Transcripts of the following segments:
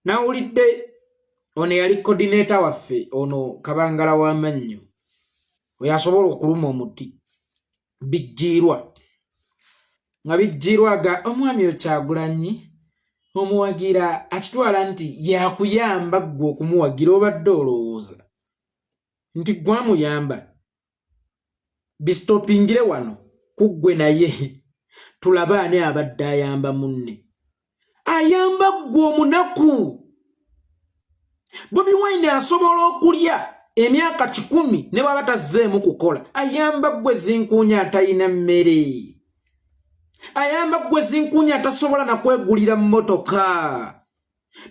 nawulidde ono yali coordinator waffe ono Kabangala w'amannyo oyo asobola okuluma omuti bijjiirwa nga bijjiirwaga omwami Okyagulanyi omuwagira akitwala nti yakuyamba ggwe okumuwagira obadde olowooza nti gwamuyamba bistopingire wano kuggwe naye tulabe ani abadde ayamba munne ayamba ggwe omunaku Bobi Wine asobola okulya emyaka 10 ne baba tazzeemu kukola ayamba ggwe zinkuunya atalina mmere ayamba ggwe zinkuunya atasobola na kwegulira mmotoka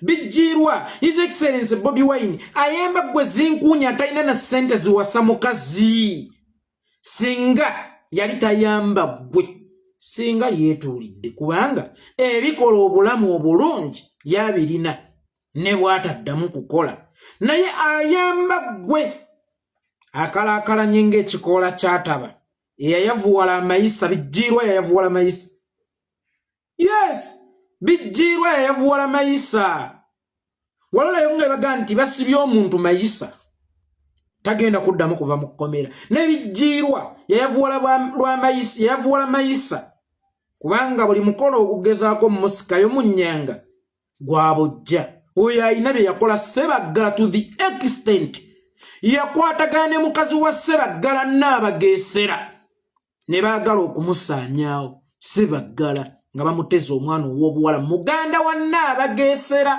bijjiirwa His Excellency Bobi Wine ayamba ggwe zinkuunya atalina na ssente ziwasa mukazi singa yali tayamba ggwe singa yeetuulidde kubanga ebikola obulamu obulungi yabirina ne bw'ataddamu kukola naye ayamba ggwe akalaakalanye ng'ekikoola ky'ataba eyayavuwala amayisa bijjiirwa yayavuwala amayisa yes bijjiirwa yayavuwala amayisa walolayo nga baga nti basibye omuntu mayisa tagenda kuddamu kuva mu kkomera ne bijjiirwa yayavuwala mayisa kubanga buli mukolo ogugezaako mumusikayo mu nnyanga gwabojja oyo ayina bye yakola Ssebaggala to the extent yakwatagana ne mukazi wa Ssebaggala Nnaabageesera ne baagala okumusaanyaawo Ssebaggala nga bamuteze omwana ow'obuwala muganda wa Nnaabageesera